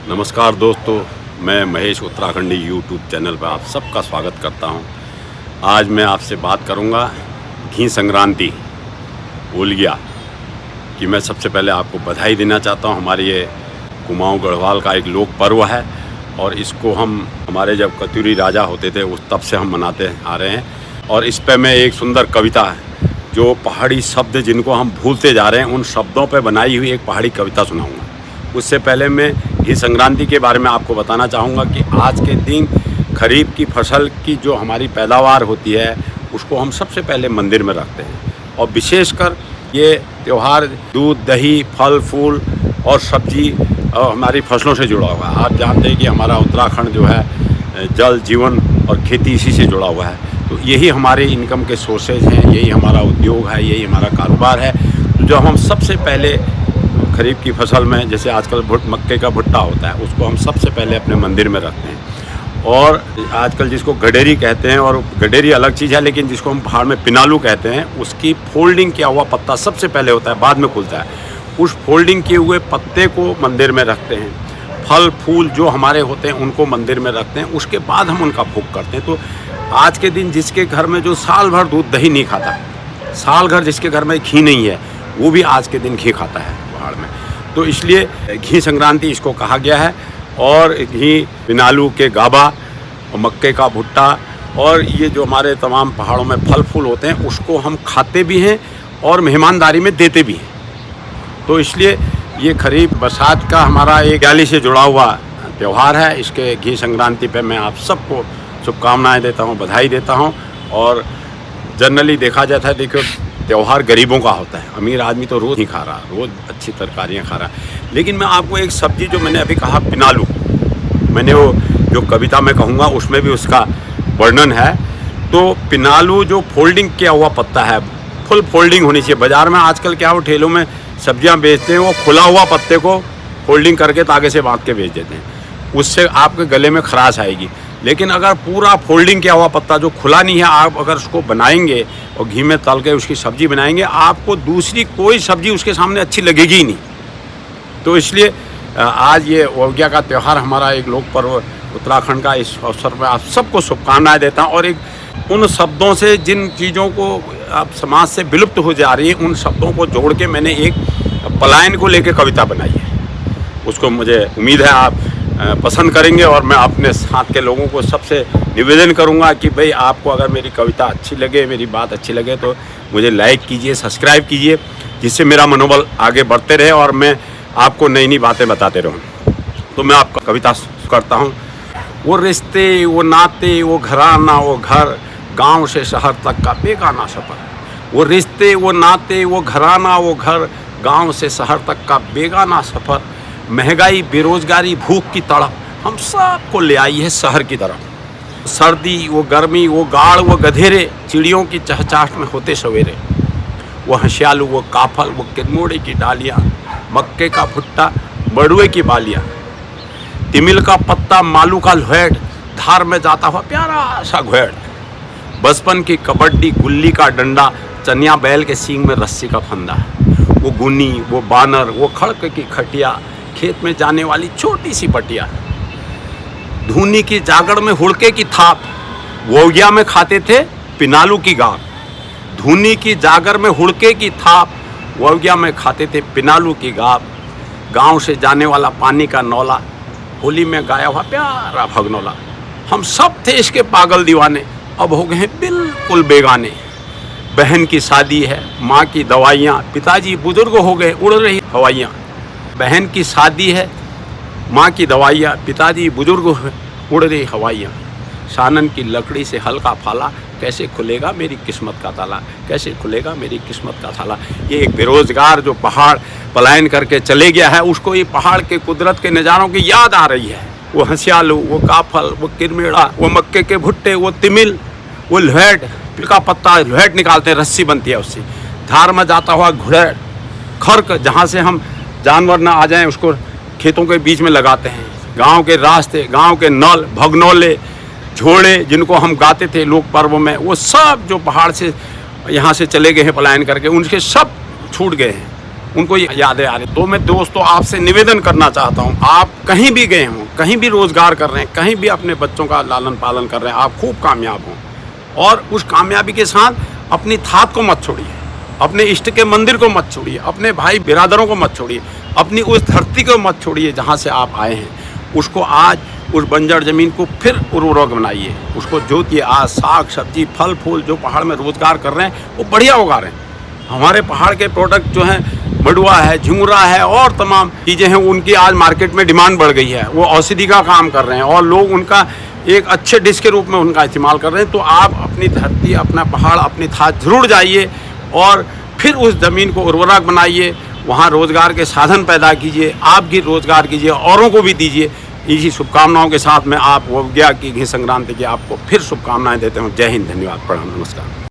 नमस्कार दोस्तों, मैं महेश उत्तराखंडी यूट्यूब चैनल पर आप सबका स्वागत करता हूं। आज मैं आपसे बात करूंगा घी संक्रांति ओलिया कि मैं सबसे पहले आपको बधाई देना चाहता हूं। हमारे ये कुमाऊं गढ़वाल का एक लोक पर्व है और इसको हम हमारे जब कतूरी राजा होते थे उस तब से हम मनाते आ रहे हैं। और इस पर मैं एक सुंदर कविता है जो पहाड़ी शब्द जिनको हम भूलते जा रहे हैं उन शब्दों पर बनाई हुई एक पहाड़ी कविता सुनाऊँगा। उससे पहले मैं घी संक्रांति के बारे में आपको बताना चाहूँगा कि आज के दिन खरीफ की फसल की जो हमारी पैदावार होती है उसको हम सबसे पहले मंदिर में रखते हैं। और विशेषकर ये त्यौहार दूध, दही, फल, फूल और सब्जी और हमारी फसलों से जुड़ा हुआ है। आप जानते हैं कि हमारा उत्तराखंड जो है जल, जीवन और खेती इसी से जुड़ा हुआ है। तो यही हमारे इनकम के सोर्सेज हैं, यही हमारा उद्योग है, यही हमारा कारोबार है। तो जब हम सबसे पहले खरीफ की फसल में जैसे आजकल मक्के का भुट्टा होता है उसको हम सबसे पहले अपने मंदिर में रखते हैं। और आजकल जिसको गडेरी कहते हैं, और गडेरी अलग चीज़ है, लेकिन जिसको हम पहाड़ में पिनालू कहते हैं, उसकी फोल्डिंग किया हुआ पत्ता सबसे पहले होता है, बाद में खुलता है। उस फोल्डिंग किए हुए पत्ते को मंदिर में रखते हैं। फल फूल जो हमारे होते हैं उनको मंदिर में रखते हैं, उसके बाद हम उनका भोग करते हैं। तो आज के दिन जिसके घर में जो साल भर दूध दही नहीं खाता, साल भर जिसके घर में घी नहीं है, वो भी आज के दिन घी खाता है पहाड़ में। तो इसलिए घी संक्रांति इसको कहा गया है। और घी, पिनालू के गाबा और मक्के का भुट्टा और ये जो हमारे तमाम पहाड़ों में फल फूल होते हैं उसको हम खाते भी हैं और मेहमानदारी में देते भी हैं। तो इसलिए ये खरीफ बरसात का हमारा एक हरियाली से जुड़ा हुआ त्यौहार है। इसके घी संक्रांति पे मैं आप सबको शुभकामनाएं देता हूँ, बधाई देता हूँ। और जनरली देखा जाता है, देखो त्यौहार गरीबों का होता है, अमीर आदमी तो रोज़ ही खा रहा, रोज़ अच्छी तरकारियाँ खा रहा है। लेकिन मैं आपको एक सब्ज़ी जो मैंने अभी कहा पिनालू, मैंने वो जो कविता में कहूँगा उसमें भी उसका वर्णन है। तो पिनालू जो फोल्डिंग किया हुआ पत्ता है, फुल फोल्डिंग होनी चाहिए। बाज़ार में आजकल क्या वो ठेलों में सब्जियाँ बेचते हैं, वो खुला हुआ पत्ते को फोल्डिंग करके तागे से बांध के बेच देते हैं, उससे आपके गले में खराश आएगी। लेकिन अगर पूरा फोल्डिंग किया हुआ पत्ता जो खुला नहीं है, आप अगर उसको बनाएंगे और घी में तल के उसकी सब्ज़ी बनाएंगे, आपको दूसरी कोई सब्ज़ी उसके सामने अच्छी लगेगी ही नहीं। तो इसलिए आज ये ओलिया का त्यौहार हमारा एक लोक पर्व उत्तराखंड का, इस अवसर पर आप सबको शुभकामनाएं देता हूँ। और एक उन शब्दों से जिन चीज़ों को अब समाज से विलुप्त हो जा रही है, उन शब्दों को जोड़ के मैंने एक पलायन को लेकर कविता बनाई है। उसको मुझे उम्मीद है आप पसंद करेंगे। और मैं अपने साथ के लोगों को सबसे निवेदन करूंगा कि भाई आपको अगर मेरी कविता अच्छी लगे, मेरी बात अच्छी लगे तो मुझे लाइक कीजिए, सब्सक्राइब कीजिए, जिससे मेरा मनोबल आगे बढ़ते रहे और मैं आपको नई नई बातें बताते रहूं। तो मैं आपका कविता करता हूं। वो रिश्ते, वो नाते, वो घराना, वो घर, गाँव से शहर तक का बेगाना सफ़र। वो रिश्ते, वो नाते, वो घराना, वो घर, गाँव से शहर तक का बेगाना सफ़र। महंगाई, बेरोजगारी, भूख की तड़प हम सबको ले आई है शहर की तरफ। सर्दी, वो गर्मी, वो गाढ़, वो गधेरे, चिड़ियों की चहचहाट में होते सवेरे। वो हंसियालू, वो काफल, वो किरमोड़े की डालियाँ, मक्के का भुट्टा, बड़ुए की बालियाँ, तिमिल का पत्ता, मालू का लुहेड़, धार में जाता हुआ प्यारा सा घुएड़। बचपन की कबड्डी, गुल्ली का डंडा, चनिया बैल के सींग में रस्सी का फंदा। वो गुनी, वो बानर, वो खड़क की खटिया, खेत में जाने वाली छोटी सी बटिया। धूनी की जागड़ में हुड़के की थाप, वोगिया में खाते थे पिनालू की गाप। धूनी की जागर में हुड़के की थाप, वोगिया में खाते थे पिनालू की गाप। गांव से जाने वाला पानी का नौला, होली में गाया हुआ प्यारा भगनौला। हम सब थे इसके पागल दीवाने, अब हो गए हैं बिल्कुल बेगाने। बहन की शादी है, माँ की दवाइयाँ, पिताजी बुजुर्ग हो गए, उड़ रही हवाइयाँ। बहन की शादी है, माँ की दवाइयाँ, पिताजी बुजुर्ग हुए, उड़ रही हवाइयाँ। सानन की लकड़ी से हल्का फाला, कैसे खुलेगा मेरी किस्मत का ताला, कैसे खुलेगा मेरी किस्मत का ताला। ये एक बेरोजगार जो पहाड़ पलायन करके चले गया है, उसको ये पहाड़ के कुदरत के नज़ारों की याद आ रही है। वो हंसियालू, वो काफल, वो किरमेड़ा, वो मक्के के भुट्टे, वो तिमिल, वो लुहेड़ का पत्ता, लुहेड़ निकालते हैं, रस्सी बनती है उससे। धार में जाता हुआ घुड़ेड़, खर्क, जहाँ से हम जानवर ना आ जाएं उसको खेतों के बीच में लगाते हैं। गांव के रास्ते, गांव के नल, भगनौले, झोड़े जिनको हम गाते थे लोक पर्व में, वो सब जो पहाड़ से यहाँ से चले गए हैं पलायन करके, उनके सब छूट गए हैं। उनको यादें आ रही। तो मैं दोस्तों आपसे निवेदन करना चाहता हूँ, आप कहीं भी गए हों, कहीं भी रोज़गार कर रहे हैं, कहीं भी अपने बच्चों का लालन पालन कर रहे हैं, आप खूब कामयाब हों और उस कामयाबी के साथ अपनी थात को मत छोड़िए, अपने इष्ट के मंदिर को मत छोड़िए, अपने भाई बिरादरों को मत छोड़िए, अपनी उस धरती को मत छोड़िए जहाँ से आप आए हैं। उसको आज उस बंजर ज़मीन को फिर उर्वरक बनाइए, उसको जोतिए। आज साग सब्जी फल फूल जो पहाड़ में रोज़गार कर रहे हैं वो बढ़िया उगा रहे हैं। हमारे पहाड़ के प्रोडक्ट जो हैं, मडुआ है, झिंगुरा है और तमाम चीज़ें हैं, उनकी आज मार्केट में डिमांड बढ़ गई है। वो औषधि का काम कर रहे हैं और लोग उनका एक अच्छे डिश के रूप में उनका इस्तेमाल कर रहे हैं। तो आप अपनी धरती, अपना पहाड़, अपनी थात ज़रूर जाइए और फिर उस ज़मीन को उर्वरक बनाइए, वहाँ रोज़गार के साधन पैदा कीजिए, आप भी रोज़गार कीजिए, औरों को भी दीजिए। इसी शुभकामनाओं के साथ मैं आप ओलगिया की घी संक्रांति की आपको फिर शुभकामनाएं देते हूँ। जय हिंद, धन्यवाद, प्रणाम, नमस्कार।